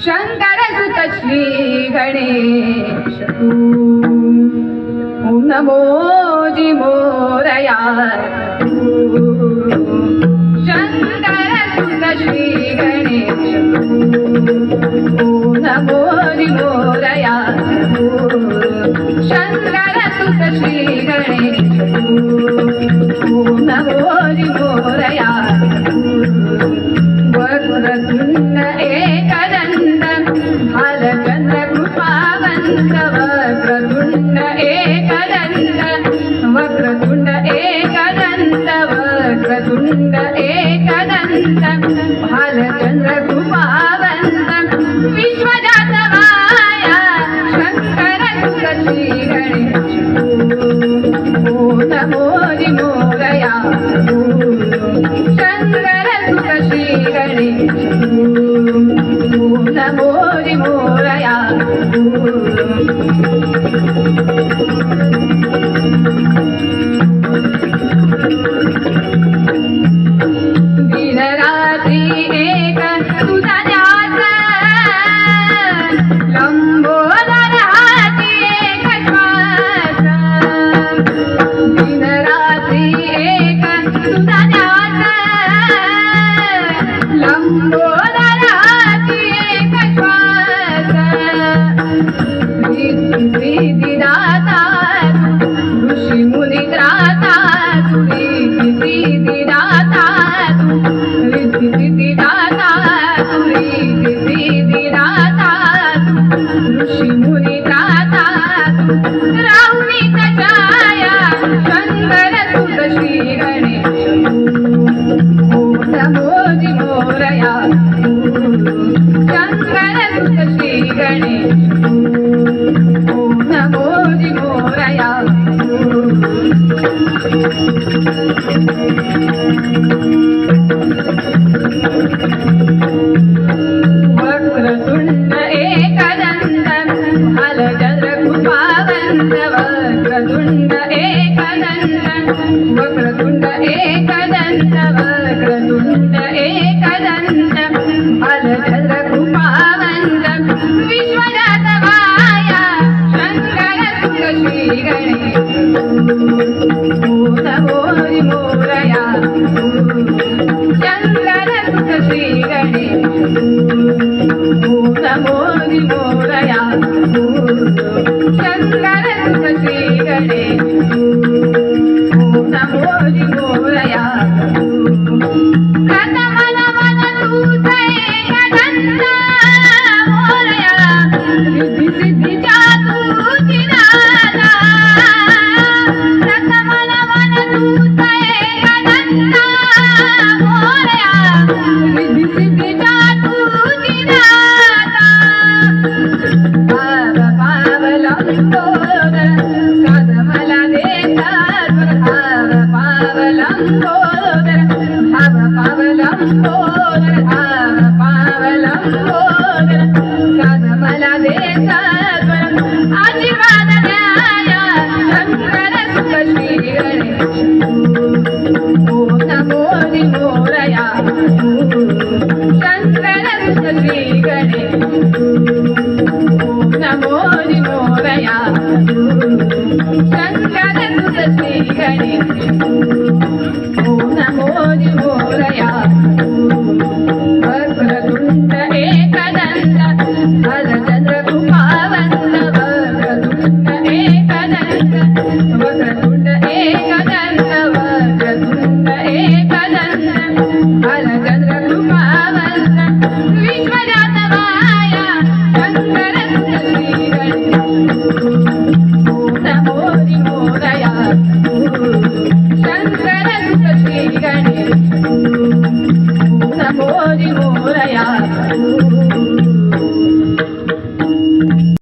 शंकर सुत श्री गणेश तू नमोजी मोरया शंकर सुत श्री गणेश तू नमोजी मोरया शंकर सुत श्री गणेश तू नमोजी मोरया वक्रतुंड एकदंत भालचंद्र कृपावंत वक्रतुंड एकदंत वक्रतुंड एकदंत वक्रतुंड एकदंत भालचंद्र कृपावंत विश्वजातवाया शंकर सुत श्री गणेश ओ नमोजी मोरया शंकर सुत श्री गणेश नमोजी मोरया दिन रात्री एक तुझा ध्यास लंबोदर हाती एक श्वास दिन रात्री एक तुझा ध्यास लंबोदर हाती एक श्वास सिद्धिदाता ऋषी मुनी त्राता सिद्धिदाता सिद्धिदाता सिद्धिदाता ऋषी मुनी त्राता राहुनी कषाया शंकर सुत श्री गणेश ओ नमोजी मोरया शंकर सुत श्री गणेश ओ नमोजी मोरया वक्रतुंड एकदंत भालचंद्र कृपावंत वक्रतुंड एकदंत वक्रतुंड एकदंत वक्रतुंड एकदंत भालचंद्र कृपावंत विश्वजातवाया शंकर सुत श्री गणेश ओ नमोजी मोरया शंकर सुत श्री गणेश ओ नमोजी मोरया शंकर सुत श्री गणेश ओ नमोजी मोरया प्रथम नमन तुझे एकदंत मोरया रिद्धी सिद्धीच्या तुझी दाता प्रथम नमन तुझे एकदंत मोरया रिद्धी सिद्धीच्या तुझी दाता भाव पावलंबोदर साध मला दे साधवर भाव पावलंबोदर भाव पावलंबोदर भाव पावलंबोदर साध मला दे साधवर आशीर्वाद द्याया शंकर सुत श्री गणेश ओ नमोजी मोरया शंकर सुत श्री गणेश ओ नमोजी मोरया शंकर सुत श्री गणेश ओ नमोजी मोरया वक्रतुंड एकदंत भालचंद्र कृपावंत वक्रतुंड एकदंत वक्रतुंड एकदंत वक्रतुंड एकदंत भालचंद्र कृपावंत विश्वजातवाया शंकर सुत श्री गणेश ओ नमोजी मोरया शंकर सुत श्री गणेश ओ मोरी मोरया